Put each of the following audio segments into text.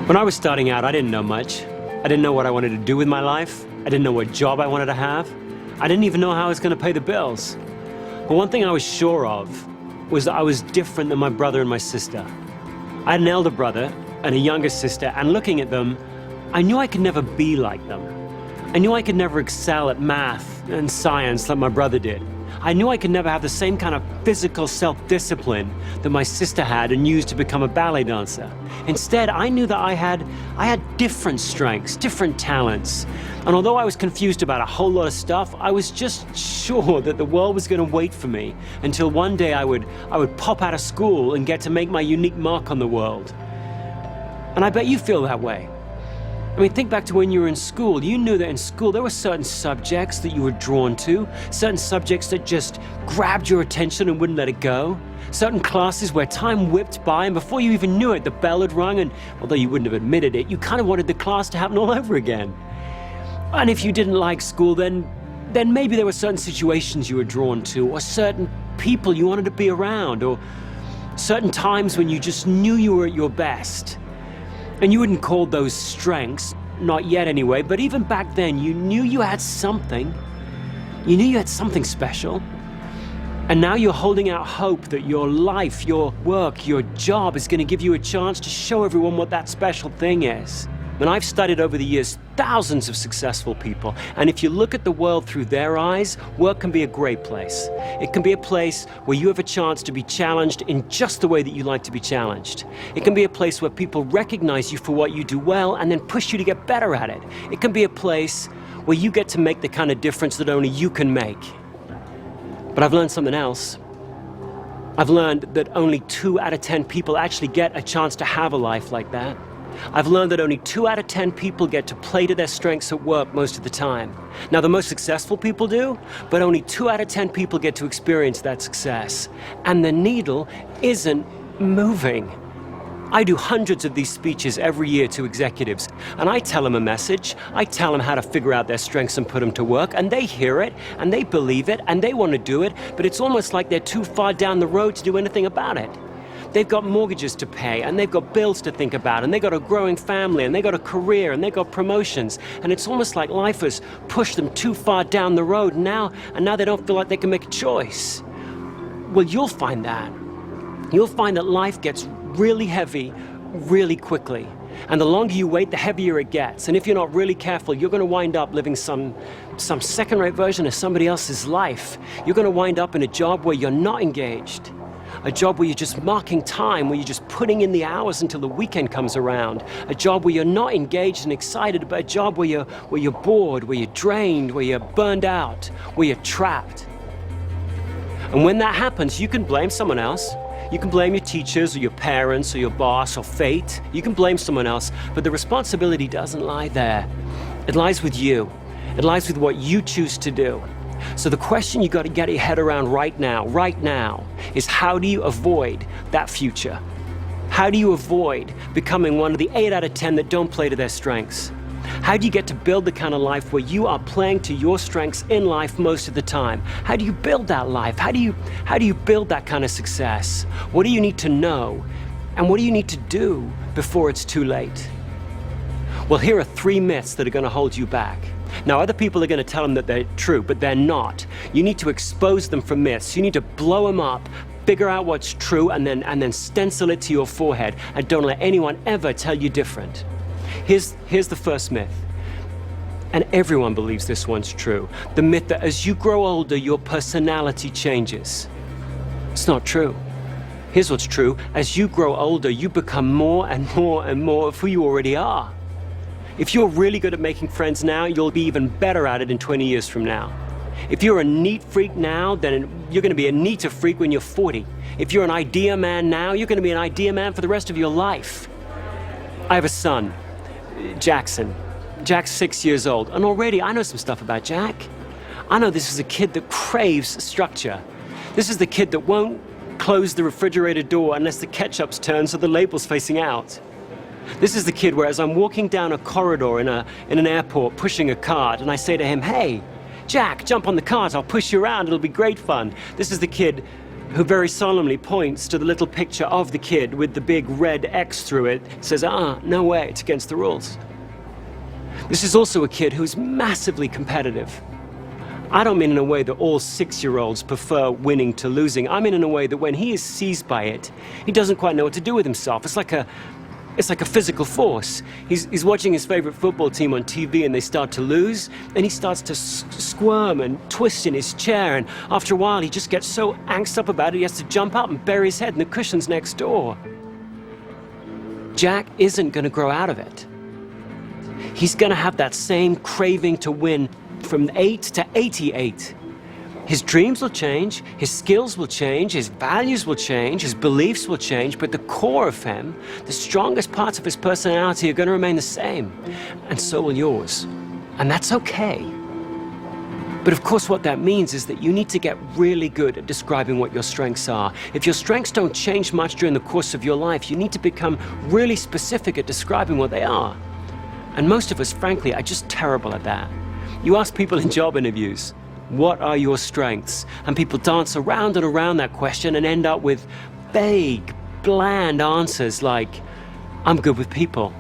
When I was starting out, I didn't know much. I didn't know what I wanted to do with my life. I didn't know what job I wanted to have. I didn't even know how I was going to pay the bills. But one thing I was sure of was that I was different than my brother and my sister. I had an elder brother and a younger sister, and looking at them, I knew I could never be like them. I knew I could never excel at math and science like my brother did. I knew I could never have the same kind of physical self-discipline that my sister had and used to become a ballet dancer. Instead, I knew that I had different strengths, different talents. And although I was confused about a whole lot of stuff, I was just sure that the world was going to wait for me until one day I would pop out of school and get to make my unique mark on the world. And I bet you feel that way. I mean, think back to when you were in school. You knew that in school there were certain subjects that you were drawn to, certain subjects that just grabbed your attention and wouldn't let it go, certain classes where time whipped by and before you even knew it, the bell had rung, and although you wouldn't have admitted it, you kind of wanted the class to happen all over again. And if you didn't like school, then maybe there were certain situations you were drawn to, or certain people you wanted to be around, or certain times when you just knew you were at your best. And you wouldn't call those strengths, not yet anyway, but even back then you knew you had something. You knew you had something special. And now you're holding out hope that your life, your work, your job is going to give you a chance to show everyone what that special thing is. And I've studied over the years thousands of successful people, and if you look at the world through their eyes, work can be a great place. It can be a place where you have a chance to be challenged in just the way that you like to be challenged. It can be a place where people recognize you for what you do well and then push you to get better at it. It can be a place where you get to make the kind of difference that only you can make. But I've learned something else. I've learned that only 2 out of 10 people actually get a chance to have a life like that. I've learned that only 2 out of 10 people get to play to their strengths at work most of the time. Now, the most successful people do, but only 2 out of 10 people get to experience that success. And the needle isn't moving. I do hundreds of these speeches every year to executives, and I tell them a message. I tell them how to figure out their strengths and put them to work, and they hear it, and they believe it, and they want to do it, but it's almost like they're too far down the road to do anything about it. They've got mortgages to pay, and they've got bills to think about, and they've got a growing family, and they've got a career, and they've got promotions, and it's almost like life has pushed them too far down the road now, and now they don't feel like they can make a choice. Well, you'll find that. You'll find that life gets really heavy really quickly, and the longer you wait, the heavier it gets, and if you're not really careful, you're going to wind up living some second-rate version of somebody else's life. You're going to wind up in a job where you're not engaged. A job where you're just marking time, where you're just putting in the hours until the weekend comes around. A job where you're not engaged and excited, but a job where you're bored, where you're drained, where you're burned out, where you're trapped. And when that happens, you can blame someone else. You can blame your teachers or your parents or your boss or fate. You can blame someone else, but the responsibility doesn't lie there. It lies with you. It lies with what you choose to do. So the question you got to get your head around right now, is how do you avoid that future? How do you avoid becoming one of the 8 out of 10 that don't play to their strengths? How do you get to build the kind of life where you are playing to your strengths in life most of the time? How do you build that life? How do you build that kind of success? What do you need to know? And what do you need to do before it's too late? Well, here are 3 myths that are going to hold you back. Now, other people are going to tell them that they're true, but they're not. You need to expose them from myths. You need to blow them up, figure out what's true, and then stencil it to your forehead. And don't let anyone ever tell you different. Here's the first myth. And everyone believes this one's true. The myth that as you grow older, your personality changes. It's not true. Here's what's true. As you grow older, you become more and more and more of who you already are. If you're really good at making friends now, you'll be even better at it in 20 years from now. If you're a neat freak now, then you're going to be a neater freak when you're 40. If you're an idea man now, you're going to be an idea man for the rest of your life. I have a son, Jackson. Jack's 6 years old, and already I know some stuff about Jack. I know this is a kid that craves structure. This is the kid that won't close the refrigerator door unless the ketchup's turned so the label's facing out. This is the kid where as I'm walking down a corridor in an airport pushing a cart, and I say to him, "Hey, Jack, jump on the cart, I'll push you around, it'll be great fun." This is the kid who very solemnly points to the little picture of the kid with the big red X through it, says, no way, it's against the rules. This is also a kid who's massively competitive. I don't mean in a way that all 6-year-olds prefer winning to losing. I mean in a way that when he is seized by it, he doesn't quite know what to do with himself. It's like a physical force. He's watching his favorite football team on TV and they start to lose, and he starts to squirm and twist in his chair, and after a while he just gets so angst up about it he has to jump up and bury his head in the cushions next door. Jack isn't going to grow out of it. He's going to have that same craving to win from 8 to 88. His dreams will change, his skills will change, his values will change, his beliefs will change, but the core of him, the strongest parts of his personality are going to remain the same, and so will yours. And that's okay. But of course what that means is that you need to get really good at describing what your strengths are. If your strengths don't change much during the course of your life, you need to become really specific at describing what they are. And most of us, frankly, are just terrible at that. You ask people in job interviews, what are your strengths? And people dance around and around that question and end up with vague, bland answers like, I'm good with people.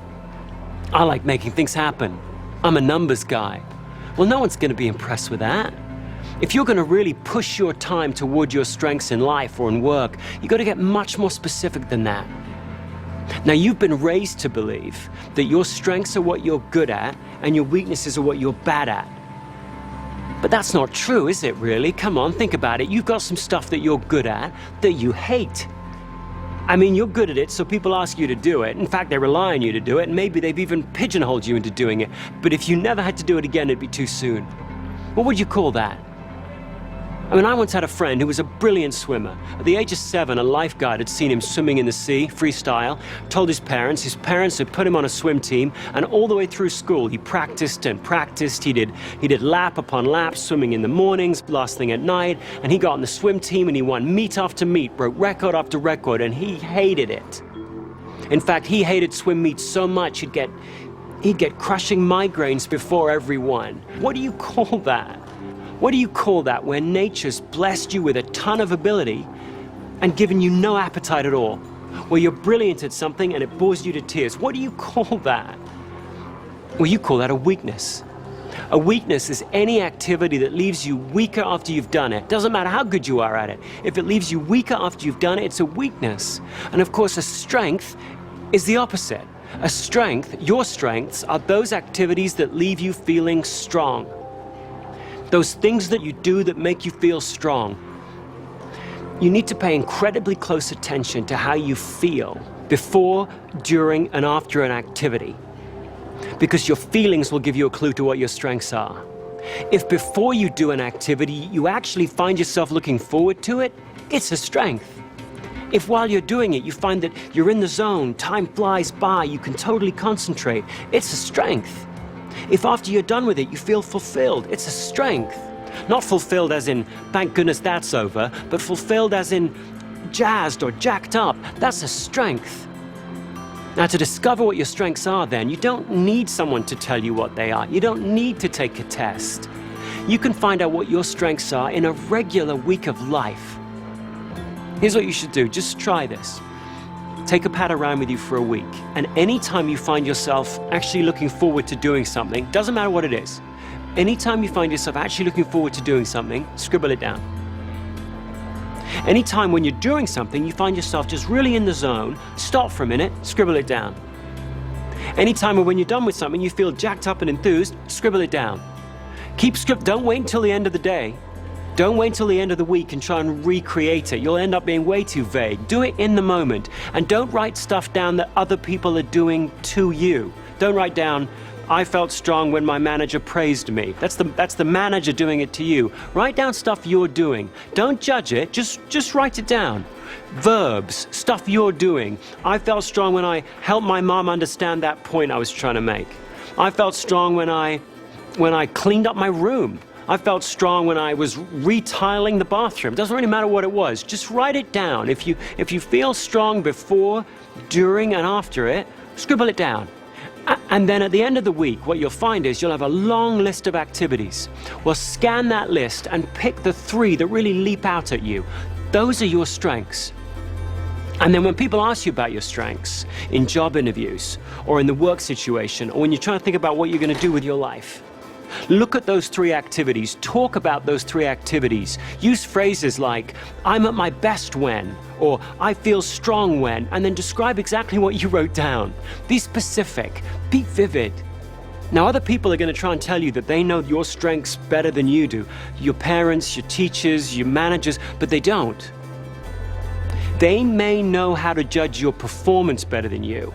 I like making things happen. I'm a numbers guy. Well, no one's going to be impressed with that. If you're going to really push your time toward your strengths in life or in work, you've got to get much more specific than that. Now, you've been raised to believe that your strengths are what you're good at and your weaknesses are what you're bad at. But that's not true, is it really? Come on, think about it. You've got some stuff that you're good at that you hate. I mean, you're good at it, so people ask you to do it. In fact, they rely on you to do it, and maybe they've even pigeonholed you into doing it. But if you never had to do it again, it'd be too soon. What would you call that? I mean, I once had a friend who was a brilliant swimmer. At the age of 7, a lifeguard had seen him swimming in the sea, freestyle, told his parents had put him on a swim team, and all the way through school, he practiced and practiced. He did lap upon lap, swimming in the mornings, last thing at night, and he got on the swim team and he won meet after meet, broke record after record, and he hated it. In fact, he hated swim meets so much he'd get crushing migraines before every one. What do you call that? What do you call that when nature's blessed you with a ton of ability and given you no appetite at all? Where you're brilliant at something and it bores you to tears. What do you call that? Well, you call that a weakness. A weakness is any activity that leaves you weaker after you've done it. Doesn't matter how good you are at it. If it leaves you weaker after you've done it, it's a weakness. And of course, a strength is the opposite. A strength, your strengths, are those activities that leave you feeling strong. Those things that you do that make you feel strong. You need to pay incredibly close attention to how you feel before, during, and after an activity, because your feelings will give you a clue to what your strengths are. If before you do an activity, you actually find yourself looking forward to it, it's a strength. If while you're doing it, you find that you're in the zone, time flies by, you can totally concentrate, it's a strength. If after you're done with it, you feel fulfilled, it's a strength. Not fulfilled as in, thank goodness that's over, but fulfilled as in jazzed or jacked up, that's a strength. Now, to discover what your strengths are then, you don't need someone to tell you what they are. You don't need to take a test. You can find out what your strengths are in a regular week of life. Here's what you should do, just try this. Take a PHAT around with you for a week, and anytime you find yourself actually looking forward to doing something, doesn't matter what it is, anytime you find yourself actually looking forward to doing something, scribble it down. Anytime when you're doing something, you find yourself just really in the zone, stop for a minute, scribble it down. Anytime when you're done with something, you feel jacked up and enthused, scribble it down. Don't wait until the end of the day. Don't wait until the end of the week and try and recreate it. You'll end up being way too vague. Do it in the moment. And don't write stuff down that other people are doing to you. Don't write down, I felt strong when my manager praised me. That's the manager doing it to you. Write down stuff you're doing. Don't judge it, just write it down. Verbs, stuff you're doing. I felt strong when I helped my mom understand that point I was trying to make. I felt strong when I cleaned up my room. I felt strong when I was retiling the bathroom. Doesn't really matter what it was. Just write it down. If you feel strong before, during, and after it, scribble it down. And then at the end of the week, what you'll find is you'll have a long list of activities. Well, scan that list and pick the 3 that really leap out at you. Those are your strengths. And then when people ask you about your strengths in job interviews or in the work situation, or when you're trying to think about what you're going to do with your life, look at those 3 activities, talk about those 3 activities, use phrases like, I'm at my best when, or I feel strong when, and then describe exactly what you wrote down. Be specific, be vivid. Now, other people are going to try and tell you that they know your strengths better than you do. Your parents, your teachers, your managers, but they don't. They may know how to judge your performance better than you,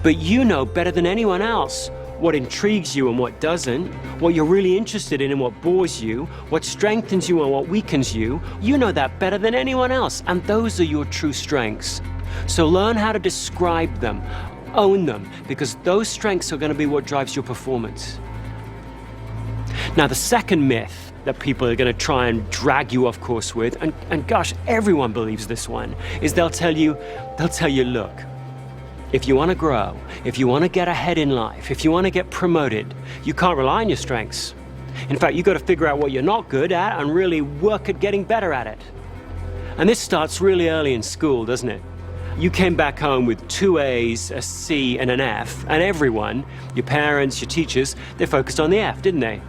but you know better than anyone else what intrigues you and what doesn't, what you're really interested in and what bores you, what strengthens you and what weakens you. You know that better than anyone else, and those are your true strengths. So learn how to describe them, own them, because those strengths are going to be what drives your performance. Now, the second myth that people are going to try and drag you off course with, and gosh, everyone believes this one, is they'll tell you, look, if you want to grow, if you want to get ahead in life, if you want to get promoted, you can't rely on your strengths. In fact, you've got to figure out what you're not good at and really work at getting better at it. And this starts really early in school, doesn't it? You came back home with 2 A's, a C, and an F, and everyone, your parents, your teachers, they focused on the F, didn't they?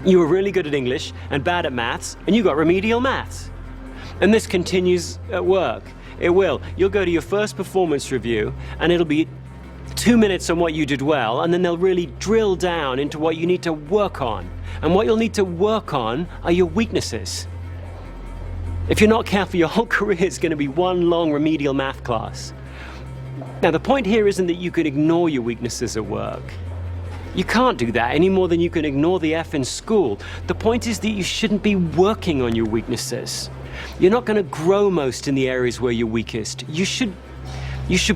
You were really good at English and bad at maths, and you got remedial maths. And this continues at work. It will. You'll go to your first performance review, and it'll be 2 minutes on what you did well, and then they'll really drill down into what you need to work on. And what you'll need to work on are your weaknesses. If you're not careful, your whole career is going to be one long remedial math class. Now, the point here isn't that you can ignore your weaknesses at work. You can't do that any more than you can ignore the F in school. The point is that you shouldn't be working on your weaknesses. You're not going to grow most in the areas where you're weakest. You should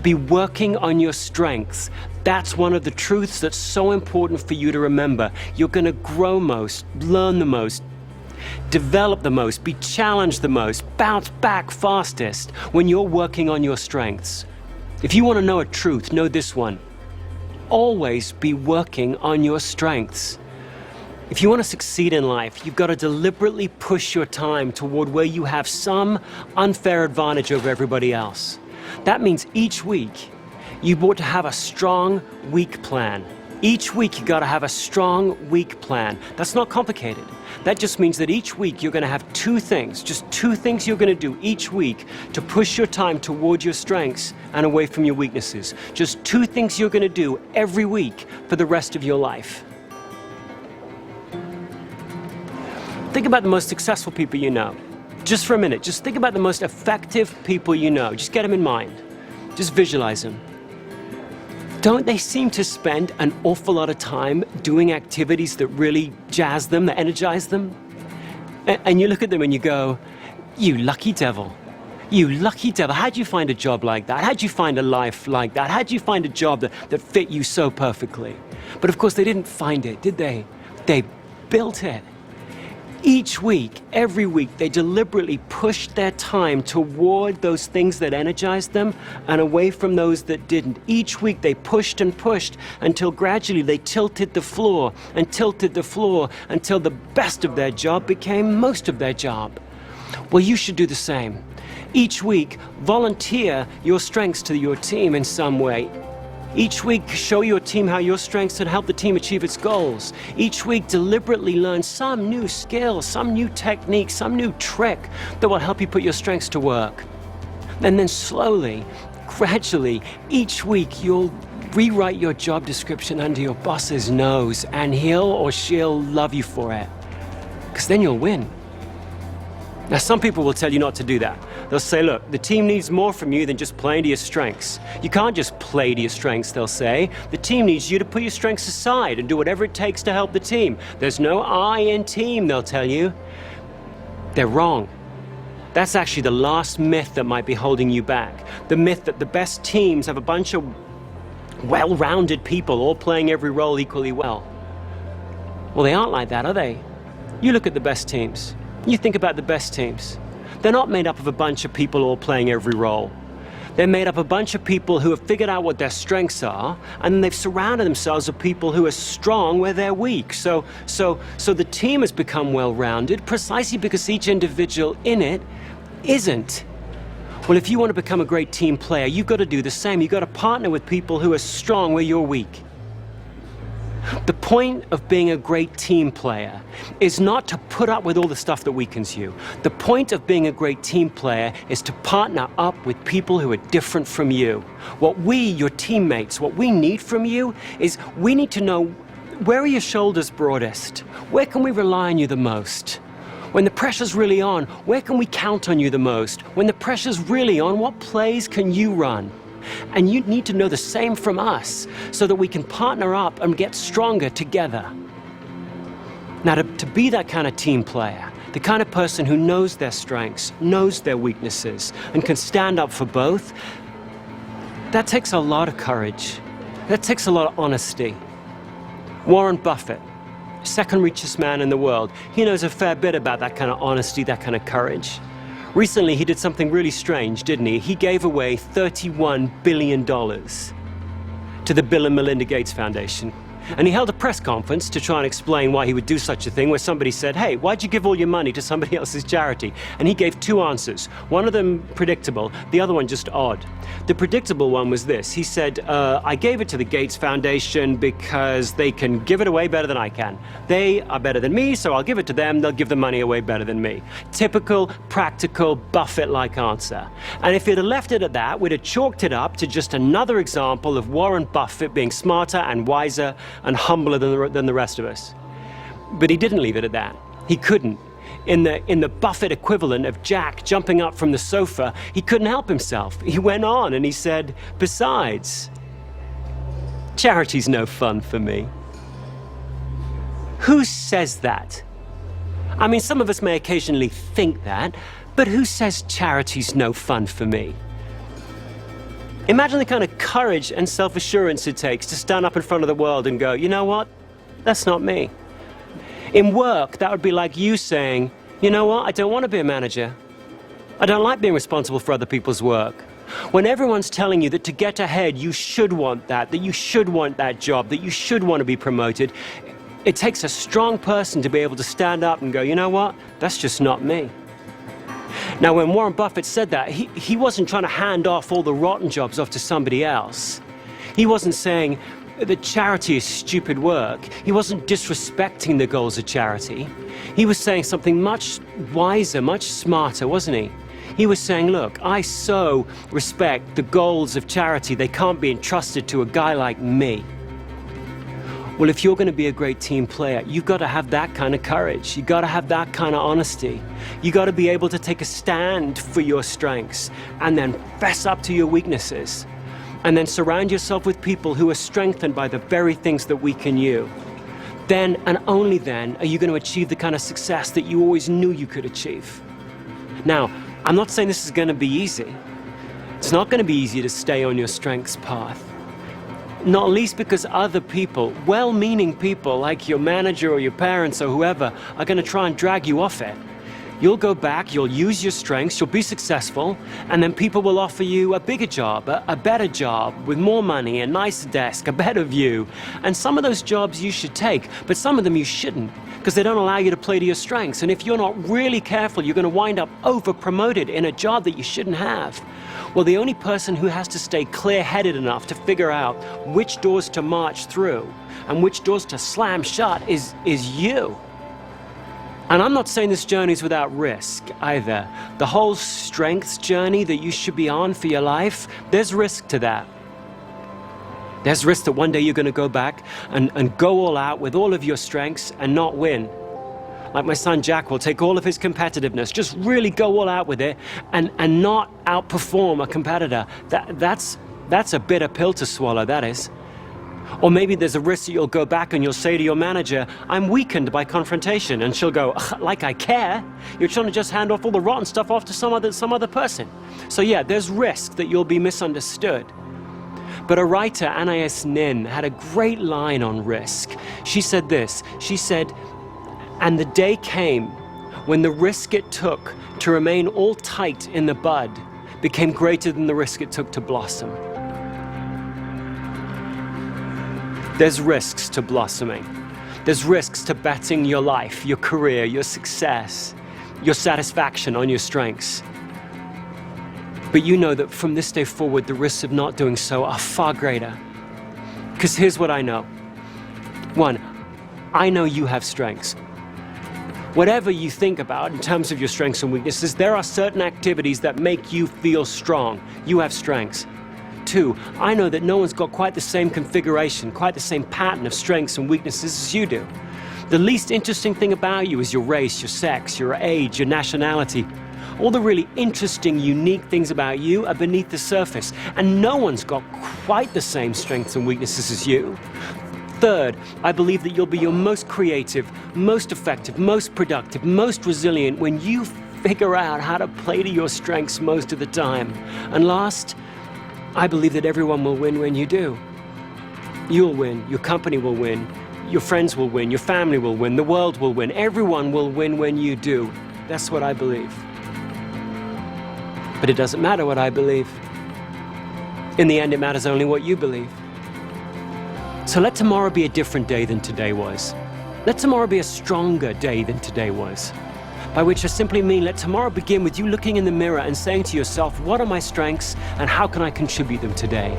be working on your strengths. That's one of the truths that's so important for you to remember. You're going to grow most, learn the most, develop the most, be challenged the most, bounce back fastest when you're working on your strengths. If you want to know a truth, know this one. Always be working on your strengths. If you want to succeed in life, you've got to deliberately push your time toward where you have some unfair advantage over everybody else. That means each week, you ought to have a strong, weak plan. Each week, you got to have a strong, weak plan. That's not complicated. That just means that each week you're going to have 2 things, just 2 things you're going to do each week to push your time toward your strengths and away from your weaknesses. Just 2 things you're going to do every week for the rest of your life. Think about the most successful people you know. Just for a minute, just think about the most effective people you know. Just get them in mind. Just visualize them. Don't they seem to spend an awful lot of time doing activities that really jazz them, that energize them? And you look at them and you go, you lucky devil. You lucky devil. How'd you find a job like that? How'd you find a life like that? How'd you find a job that fit you so perfectly? But of course they didn't find it, did they? They built it. Each week, every week, they deliberately pushed their time toward those things that energized them and away from those that didn't. Each week, they pushed and pushed until gradually they tilted the floor and tilted the floor until the best of their job became most of their job. Well, you should do the same. Each week, volunteer your strengths to your team in some way. Each week, show your team how your strengths can help the team achieve its goals. Each week, deliberately learn some new skill, some new technique, some new trick that will help you put your strengths to work. And then slowly, gradually, each week, you'll rewrite your job description under your boss's nose, and he'll or she'll love you for it. Because then you'll win. Now, some people will tell you not to do that. They'll say, look, the team needs more from you than just playing to your strengths. You can't just play to your strengths, they'll say. The team needs you to put your strengths aside and do whatever it takes to help the team. There's no I in team, they'll tell you. They're wrong. That's actually the last myth that might be holding you back. The myth that the best teams have a bunch of well-rounded people all playing every role equally well. Well, they aren't like that, are they? You look at the best teams. You think about the best teams. They're not made up of a bunch of people all playing every role. They're made up of a bunch of people who have figured out what their strengths are, and then they've surrounded themselves with people who are strong where they're weak. So the team has become well-rounded precisely because each individual in it isn't. Well, if you want to become a great team player, you've got to do the same. You've got to partner with people who are strong where you're weak. The point of being a great team player is not to put up with all the stuff that weakens you. The point of being a great team player is to partner up with people who are different from you. What we, your teammates, what we need from you is we need to know, where are your shoulders broadest? Where can we rely on you the most? When the pressure's really on, where can we count on you the most? When the pressure's really on, what plays can you run? And you need to know the same from us so that we can partner up and get stronger together. Now, to be that kind of team player, the kind of person who knows their strengths, knows their weaknesses, and can stand up for both, that takes a lot of courage. That takes a lot of honesty. Warren Buffett, second richest man in the world, he knows a fair bit about that kind of honesty, that kind of courage. Recently, he did something really strange, didn't he? He gave away $31 billion to the Bill and Melinda Gates Foundation. And he held a press conference to try and explain why he would do such a thing, where somebody said, hey, why'd you give all your money to somebody else's charity? And he gave two answers. One of them predictable, the other one just odd. The predictable one was this. He said, I gave it to the Gates Foundation because they can give it away better than I can. They are better than me, so I'll give it to them. They'll give the money away better than me. Typical, practical, Buffett-like answer. And if he'd have left it at that, we'd have chalked it up to just another example of Warren Buffett being smarter and wiser and humbler than the rest of us. But he didn't leave it at that. He couldn't. In the Buffett equivalent of Jack jumping up from the sofa, he couldn't help himself. He went on and he said, besides, charity's no fun for me. Who says that? I mean, some of us may occasionally think that, but who says charity's no fun for me? Imagine the kind of courage and self-assurance it takes to stand up in front of the world and go, you know what? That's not me. In work, that would be like you saying, you know what? I don't want to be a manager. I don't like being responsible for other people's work. When everyone's telling you that to get ahead, you should want that you should want that job, that you should want to be promoted, it takes a strong person to be able to stand up and go, you know what? That's just not me. Now, when Warren Buffett said that, he wasn't trying to hand off all the rotten jobs off to somebody else. He wasn't saying that charity is stupid work. He wasn't disrespecting the goals of charity. He was saying something much wiser, much smarter, wasn't he? He was saying, look, I so respect the goals of charity, they can't be entrusted to a guy like me. Well, if you're going to be a great team player, you've got to have that kind of courage. You've got to have that kind of honesty. You've got to be able to take a stand for your strengths and then fess up to your weaknesses. And then surround yourself with people who are strengthened by the very things that weaken you. Then, and only then, are you going to achieve the kind of success that you always knew you could achieve. Now, I'm not saying this is going to be easy. It's not going to be easy to stay on your strengths path. Not least because other people, well-meaning people like your manager or your parents or whoever, are going to try and drag you off it. You'll go back, you'll use your strengths, you'll be successful, and then people will offer you a bigger job, a better job, with more money, a nicer desk, a better view. And some of those jobs you should take, but some of them you shouldn't, because they don't allow you to play to your strengths. And if you're not really careful, you're going to wind up over-promoted in a job that you shouldn't have. Well, the only person who has to stay clear-headed enough to figure out which doors to march through and which doors to slam shut is you. And I'm not saying this journey is without risk either. The whole strengths journey that you should be on for your life, there's risk to that. There's risk that one day you're going to go back and go all out with all of your strengths and not win. Like my son Jack will take all of his competitiveness, just really go all out with it and not outperform a competitor. That's a bitter pill to swallow, that is. Or maybe there's a risk that you'll go back and you'll say to your manager, I'm weakened by confrontation. And she'll go, like I care. You're trying to just hand off all the rotten stuff off to some other person. So yeah, there's risk that you'll be misunderstood. But a writer, Anais Nin, had a great line on risk. She said this, she said, and the day came when the risk it took to remain all tight in the bud became greater than the risk it took to blossom. There's risks to blossoming. There's risks to betting your life, your career, your success, your satisfaction on your strengths. But you know that from this day forward, the risks of not doing so are far greater. Because here's what I know. One, I know you have strengths. Whatever you think about in terms of your strengths and weaknesses, there are certain activities that make you feel strong. You have strengths. Two, I know that no one's got quite the same configuration, quite the same pattern of strengths and weaknesses as you do. The least interesting thing about you is your race, your sex, your age, your nationality. All the really interesting, unique things about you are beneath the surface, and no one's got quite the same strengths and weaknesses as you. Third, I believe that you'll be your most creative, most effective, most productive, most resilient when you figure out how to play to your strengths most of the time. And last, I believe that everyone will win when you do. You'll win, your company will win, your friends will win, your family will win, the world will win, everyone will win when you do. That's what I believe. But it doesn't matter what I believe. In the end, it matters only what you believe. So let tomorrow be a different day than today was. Let tomorrow be a stronger day than today was. By which I simply mean let tomorrow begin with you looking in the mirror and saying to yourself, what are my strengths and how can I contribute them today?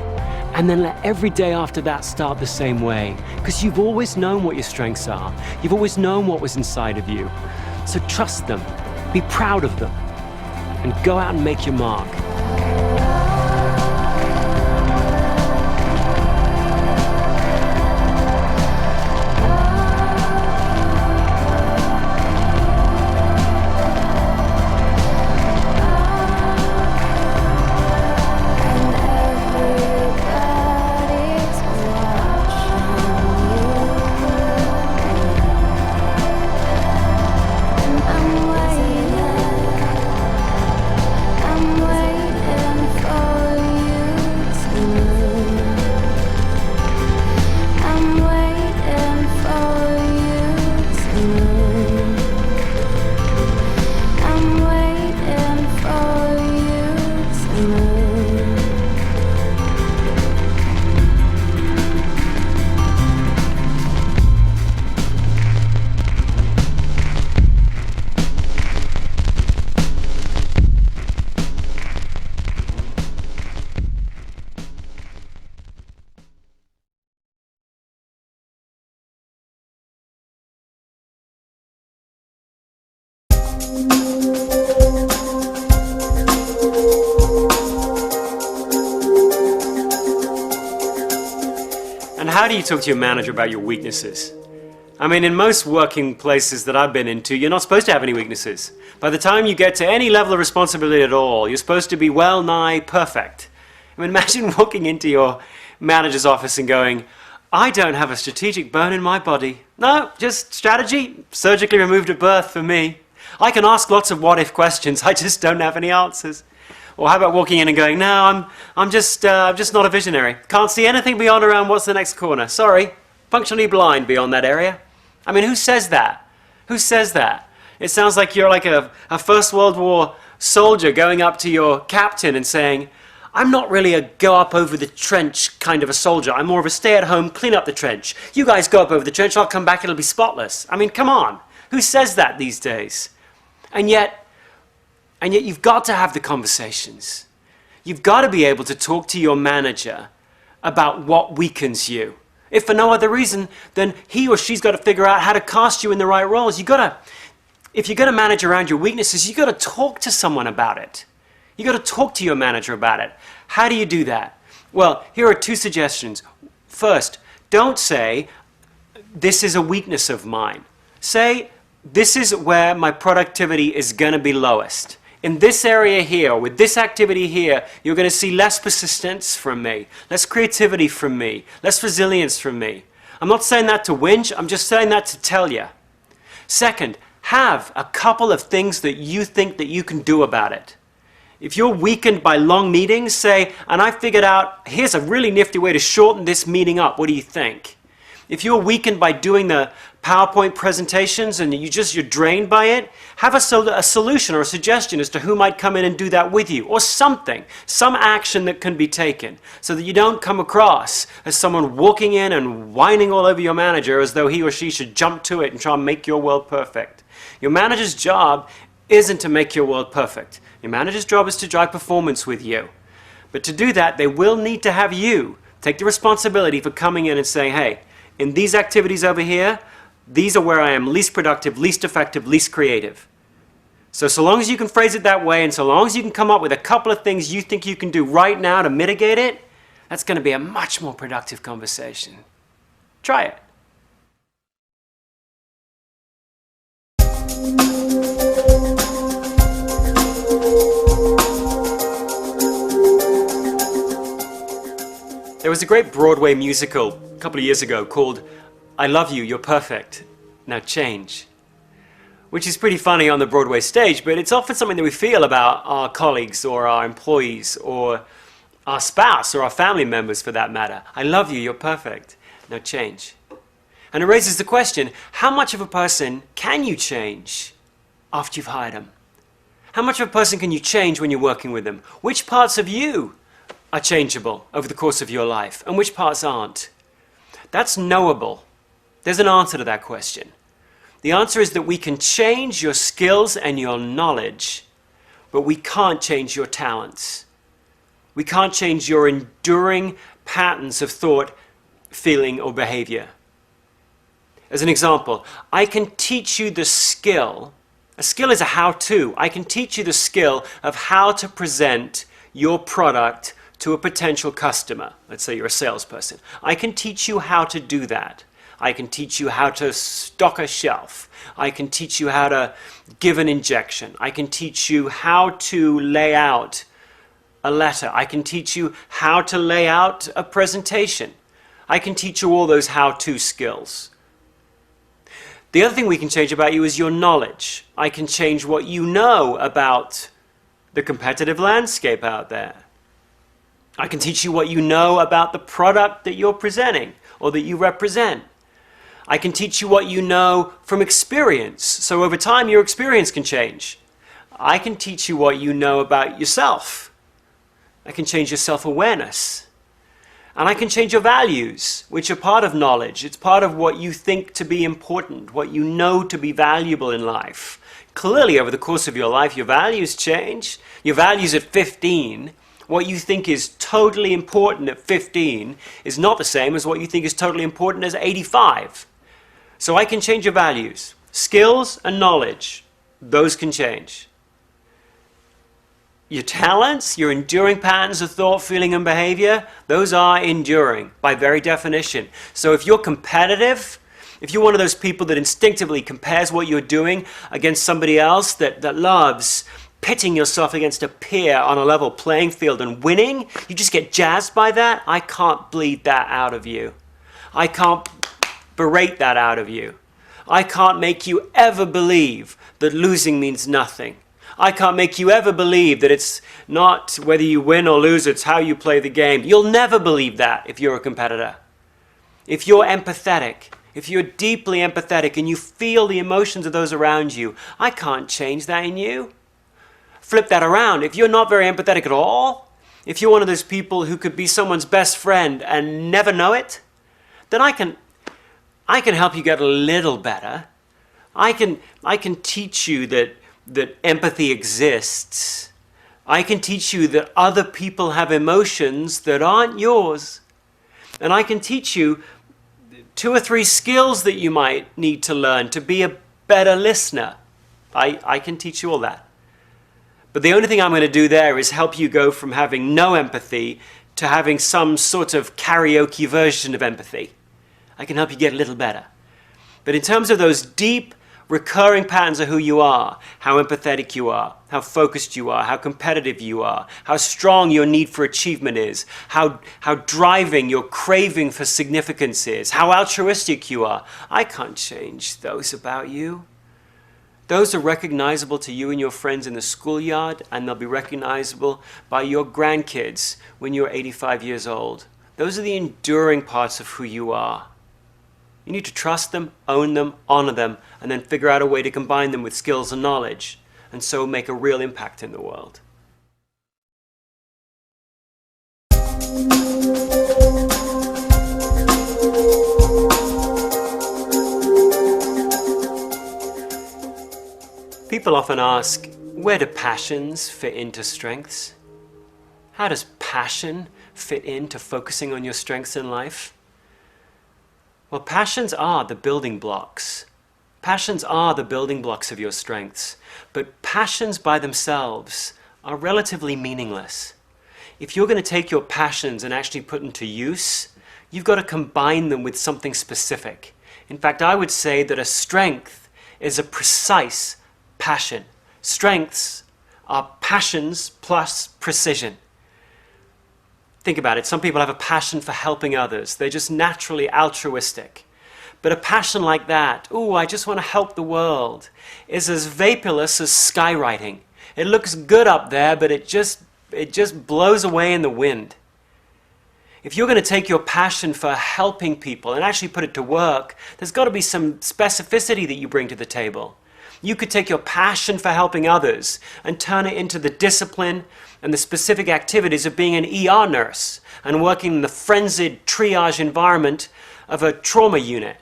And then let every day after that start the same way. Because you've always known what your strengths are. You've always known what was inside of you. So trust them, be proud of them, and go out and make your mark. And how do you talk to your manager about your weaknesses? I mean, in most working places that I've been into, you're not supposed to have any weaknesses. By the time you get to any level of responsibility at all, you're supposed to be well nigh perfect. I mean, imagine walking into your manager's office and going, I don't have a strategic bone in my body. No, just strategy, surgically removed at birth for me. I can ask lots of what-if questions, I just don't have any answers. Or how about walking in and going, no, I'm just not a visionary. Can't see anything beyond around what's the next corner. Sorry, functionally blind beyond that area. I mean, who says that? Who says that? It sounds like you're like a First World War soldier going up to your captain and saying, I'm not really a go up over the trench kind of a soldier. I'm more of a stay at home, clean up the trench. You guys go up over the trench, I'll come back, it'll be spotless. I mean, come on. Who says that these days? And yet you've got to have the conversations. You've got to be able to talk to your manager about what weakens you. If for no other reason, then he or she's got to figure out how to cast you in the right roles. If you're going to manage around your weaknesses, you've got to talk to someone about it. You've got to talk to your manager about it. How do you do that? Well, here are two suggestions. First, don't say, this is a weakness of mine. Say, this is where my productivity is going to be lowest. In this area here, with this activity here, you're going to see less persistence from me, less creativity from me, less resilience from me. I'm not saying that to whinge, I'm just saying that to tell you. Second, have a couple of things that you think that you can do about it. If you're weakened by long meetings, say, and I figured out, here's a really nifty way to shorten this meeting up, what do you think? If you're weakened by doing the PowerPoint presentations and you're drained by it, have a solution or a suggestion as to who might come in and do that with you, or something, some action that can be taken, so that you don't come across as someone walking in and whining all over your manager as though he or she should jump to it and try and make your world perfect. Your manager's job isn't to make your world perfect. Your manager's job is to drive performance with you. But to do that, they will need to have you take the responsibility for coming in and saying, hey, in these activities over here, these are where I am least productive, least effective, least creative. So long as you can phrase it that way, and so long as you can come up with a couple of things you think you can do right now to mitigate it, that's going to be a much more productive conversation. Try it. There was a great Broadway musical a couple of years ago called I Love You, You're Perfect, Now Change, which is pretty funny on the Broadway stage, but it's often something that we feel about our colleagues or our employees or our spouse or our family members for that matter. I love you, you're perfect, now change. And it raises the question, how much of a person can you change after you've hired them? How much of a person can you change when you're working with them? Which parts of you are changeable over the course of your life and which parts aren't? That's knowable. There's an answer to that question. The answer is that we can change your skills and your knowledge, but we can't change your talents. We can't change your enduring patterns of thought, feeling, or behavior. As an example, I can teach you the skill. A skill is a how-to. I can teach you the skill of how to present your product to a potential customer. Let's say you're a salesperson. I can teach you how to do that. I can teach you how to stock a shelf. I can teach you how to give an injection. I can teach you how to lay out a letter. I can teach you how to lay out a presentation. I can teach you all those how-to skills. The other thing we can change about you is your knowledge. I can change what you know about the competitive landscape out there. I can teach you what you know about the product that you're presenting or that you represent. I can teach you what you know from experience. So over time, your experience can change. I can teach you what you know about yourself. I can change your self-awareness. And I can change your values, which are part of knowledge. It's part of what you think to be important, what you know to be valuable in life. Clearly, over the course of your life, your values change. Your values at 15, what you think is totally important at 15 is not the same as what you think is totally important as 85. So I can change your values. Skills and knowledge, those can change. Your talents, your enduring patterns of thought, feeling, and behavior, those are enduring by very definition. So if you're competitive, if you're one of those people that instinctively compares what you're doing against somebody else, that loves pitting yourself against a peer on a level playing field and winning, you just get jazzed by that, I can't bleed that out of you. I can't berate that out of you. I can't make you ever believe that losing means nothing. I can't make you ever believe that it's not whether you win or lose, it's how you play the game. You'll never believe that if you're a competitor. If you're empathetic, if you're deeply empathetic and you feel the emotions of those around you, I can't change that in you. Flip that around. If you're not very empathetic at all, if you're one of those people who could be someone's best friend and never know it, then I can help you get a little better. I can teach you that empathy exists. I can teach you that other people have emotions that aren't yours. And I can teach you 2 or 3 skills that you might need to learn to be a better listener. I can teach you all that. But the only thing I'm going to do there is help you go from having no empathy to having some sort of karaoke version of empathy. I can help you get a little better. But in terms of those deep, recurring patterns of who you are, how empathetic you are, how focused you are, how competitive you are, how strong your need for achievement is, how driving your craving for significance is, how altruistic you are, I can't change those about you. Those are recognizable to you and your friends in the schoolyard, and they'll be recognizable by your grandkids when you're 85 years old. Those are the enduring parts of who you are. You need to trust them, own them, honor them, and then figure out a way to combine them with skills and knowledge, and so make a real impact in the world. People often ask, where do passions fit into strengths? How does passion fit into focusing on your strengths in life? Well, passions are the building blocks. Passions are the building blocks of your strengths, but passions by themselves are relatively meaningless. If you're going to take your passions and actually put them to use, you've got to combine them with something specific. In fact, I would say that a strength is a precise passion. Strengths are passions plus precision. Think about it. Some people have a passion for helping others. They're just naturally altruistic. But a passion like that, ooh, I just want to help the world, is as vaporless as skywriting. It looks good up there, but it just blows away in the wind. If you're going to take your passion for helping people and actually put it to work, there's got to be some specificity that you bring to the table. You could take your passion for helping others and turn it into the discipline and the specific activities of being an ER nurse and working in the frenzied triage environment of a trauma unit.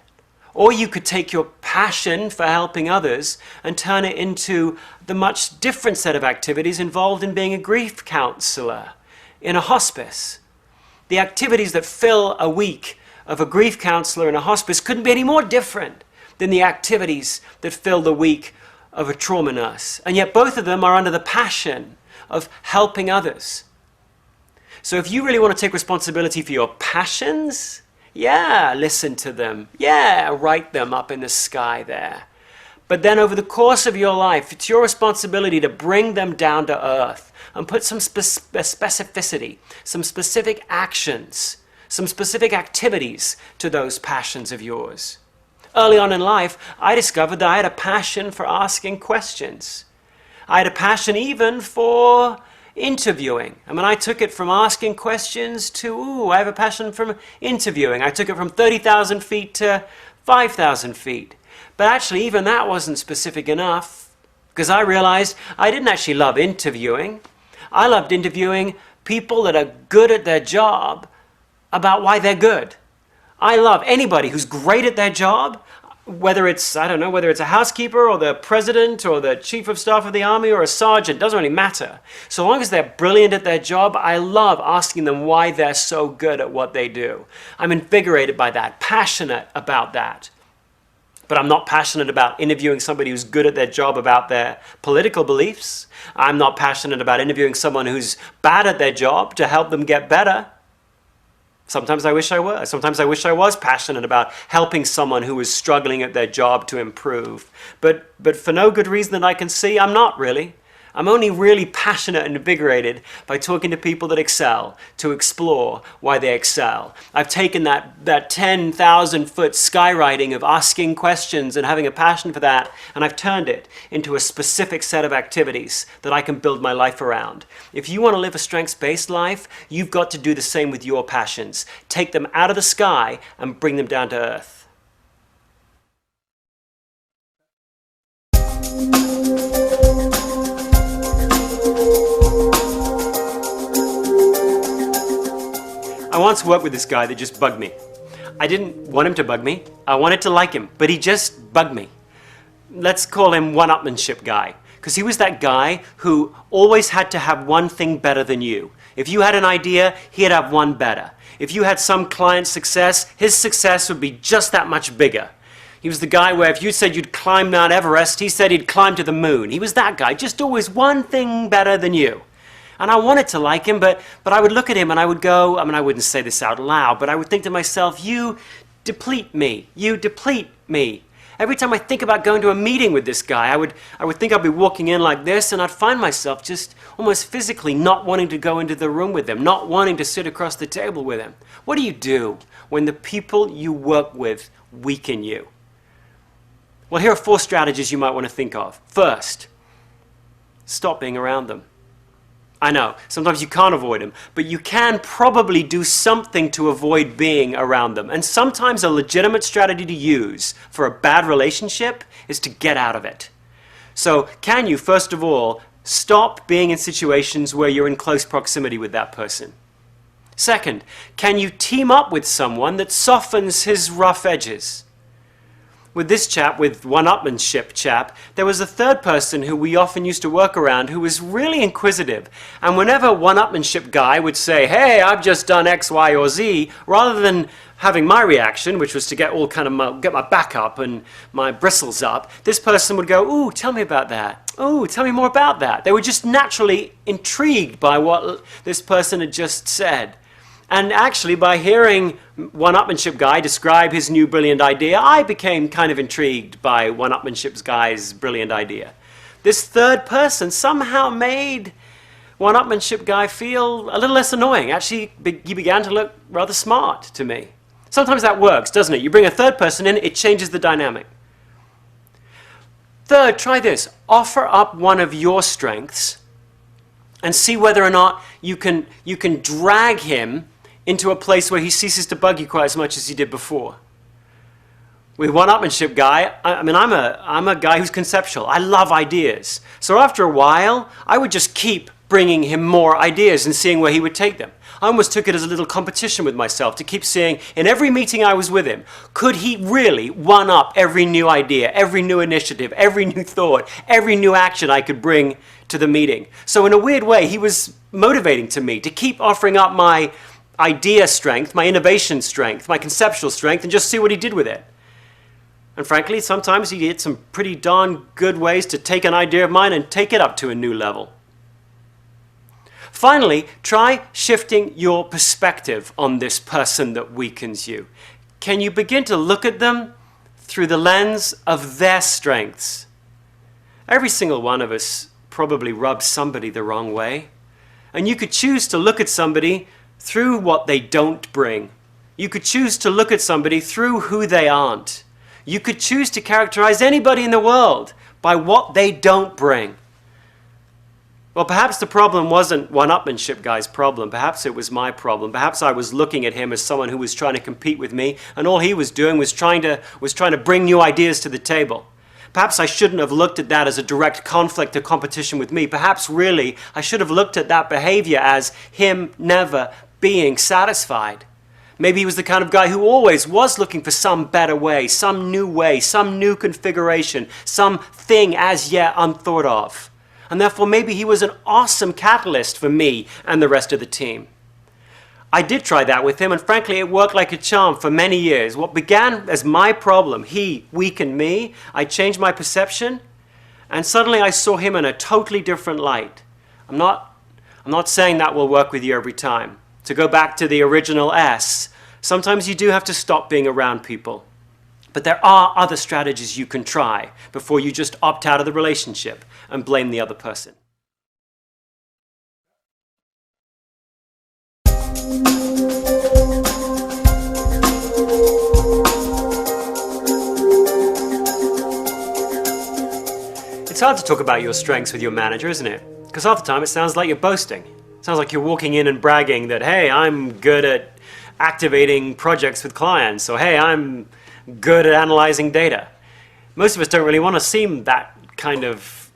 Or you could take your passion for helping others and turn it into the much different set of activities involved in being a grief counselor in a hospice. The activities that fill a week of a grief counselor in a hospice couldn't be any more different than the activities that fill the week of a trauma nurse. And yet both of them are under the passion of helping others. So if you really want to take responsibility for your passions, yeah, listen to them. Yeah, write them up in the sky there. But then over the course of your life, it's your responsibility to bring them down to earth and put some specificity, some specific actions, some specific activities to those passions of yours. Early on in life, I discovered that I had a passion for asking questions. I had a passion even for interviewing. I mean, I took it from asking questions to, ooh, I have a passion for interviewing. I took it from 30,000 feet to 5,000 feet. But actually, even that wasn't specific enough, because I realized I didn't actually love interviewing. I loved interviewing people that are good at their job about why they're good. I love anybody who's great at their job, whether it's, I don't know, whether it's a housekeeper or the president or the chief of staff of the army or a sergeant, doesn't really matter. So long as they're brilliant at their job, I love asking them why they're so good at what they do. I'm invigorated by that, passionate about that. But I'm not passionate about interviewing somebody who's good at their job about their political beliefs. I'm not passionate about interviewing someone who's bad at their job to help them get better. Sometimes I wish I was. Sometimes I wish I was passionate about helping someone who was struggling at their job to improve. But for no good reason that I can see, I'm not really. I'm only really passionate and invigorated by talking to people that excel, to explore why they excel. I've taken that 10,000-foot skywriting of asking questions and having a passion for that, and I've turned it into a specific set of activities that I can build my life around. If you want to live a strengths-based life, you've got to do the same with your passions. Take them out of the sky and bring them down to earth. I once worked with this guy that just bugged me. I didn't want him to bug me. I wanted to like him, but he just bugged me. Let's call him one-upmanship guy, because he was that guy who always had to have one thing better than you. If you had an idea, he'd have one better. If you had some client success, his success would be just that much bigger. He was the guy where if you said you'd climb Mount Everest, he said he'd climb to the moon. He was that guy, just always one thing better than you. And I wanted to like him, but I would look at him and I would go, I mean, I wouldn't say this out loud, but I would think to myself, you deplete me. You deplete me. Every time I think about going to a meeting with this guy, I would think I'd be walking in like this, and I'd find myself just almost physically not wanting to go into the room with him, not wanting to sit across the table with him. What do you do when the people you work with weaken you? Well, here are 4 strategies you might want to think of. First, stop being around them. I know, sometimes you can't avoid them, but you can probably do something to avoid being around them. And sometimes a legitimate strategy to use for a bad relationship is to get out of it. So can you, first of all, stop being in situations where you're in close proximity with that person? Second, can you team up with someone that softens his rough edges? with this chap, with one-upmanship chap, there was a third person who we often used to work around who was really inquisitive. And whenever one-upmanship guy would say, hey, I've just done X, Y, or Z, rather than having my reaction, which was to get all kind of get my back up and my bristles up, this person would go, ooh, tell me about that. Ooh, tell me more about that. They were just naturally intrigued by what this person had just said. And actually, by hearing one-upmanship guy describe his new brilliant idea, I became kind of intrigued by one-upmanship guy's brilliant idea. This third person somehow made one-upmanship guy feel a little less annoying. Actually, he began to look rather smart to me. Sometimes that works, doesn't it? You bring a third person in, it changes the dynamic. Third, try this. Offer up one of your strengths and see whether or not you can drag him into a place where he ceases to bug you quite as much as he did before. With one-upmanship guy, I'm a guy who's conceptual. I love ideas. So after a while, I would just keep bringing him more ideas and seeing where he would take them. I almost took it as a little competition with myself to keep seeing, in every meeting I was with him, could he really one-up every new idea, every new initiative, every new thought, every new action I could bring to the meeting. So in a weird way, he was motivating to me to keep offering up my idea strength, my innovation strength, my conceptual strength, and just see what he did with it. And frankly, sometimes he had some pretty darn good ways to take an idea of mine and take it up to a new level. Finally, try shifting your perspective on this person that weakens you. Can you begin to look at them through the lens of their strengths? Every single one of us probably rubs somebody the wrong way. And you could choose to look at somebody through what they don't bring. You could choose to look at somebody through who they aren't. You could choose to characterize anybody in the world by what they don't bring. Well, perhaps the problem wasn't one-upmanship guy's problem. Perhaps it was my problem. Perhaps I was looking at him as someone who was trying to compete with me, and all he was doing was trying to bring new ideas to the table. Perhaps I shouldn't have looked at that as a direct conflict or competition with me. Perhaps really I should have looked at that behavior as him never being satisfied. Maybe he was the kind of guy who always was looking for some better way, some new configuration, something as yet unthought of. And therefore maybe he was an awesome catalyst for me and the rest of the team. I did try that with him, and frankly it worked like a charm for many years. What began as my problem, he weakened me, I changed my perception, and suddenly I saw him in a totally different light. I'm not saying that will work with you every time. To go back to the original S, sometimes you do have to stop being around people. But there are other strategies you can try before you just opt out of the relationship and blame the other person. It's hard to talk about your strengths with your manager, isn't it? Because half the time it sounds like you're boasting. It sounds like you're walking in and bragging that, hey, I'm good at activating projects with clients, or hey, I'm good at analyzing data. Most of us don't really want to seem that kind of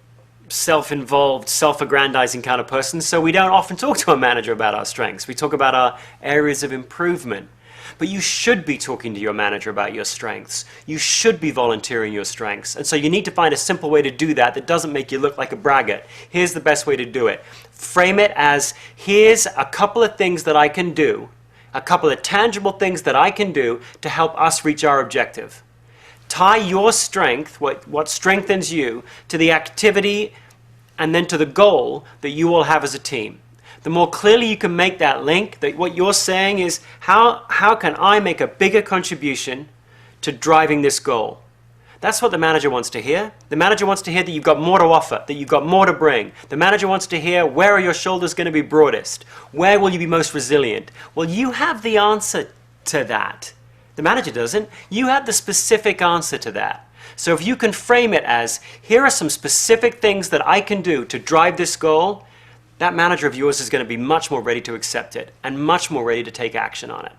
self-involved, self-aggrandizing kind of person, so we don't often talk to our manager about our strengths. We talk about our areas of improvement. But you should be talking to your manager about your strengths. You should be volunteering your strengths. And so you need to find a simple way to do that that doesn't make you look like a braggart. Here's the best way to do it. Frame it as, here's a couple of things that I can do, a couple of tangible things that I can do to help us reach our objective. Tie your strength, what strengthens you, to the activity and then to the goal that you all have as a team. The more clearly you can make that link, that what you're saying is, how can I make a bigger contribution to driving this goal? That's what the manager wants to hear. The manager wants to hear that you've got more to offer, that you've got more to bring. The manager wants to hear, where are your shoulders going to be broadest? Where will you be most resilient? Well, you have the answer to that. The manager doesn't. You have the specific answer to that. So if you can frame it as, here are some specific things that I can do to drive this goal, that manager of yours is going to be much more ready to accept it and much more ready to take action on it.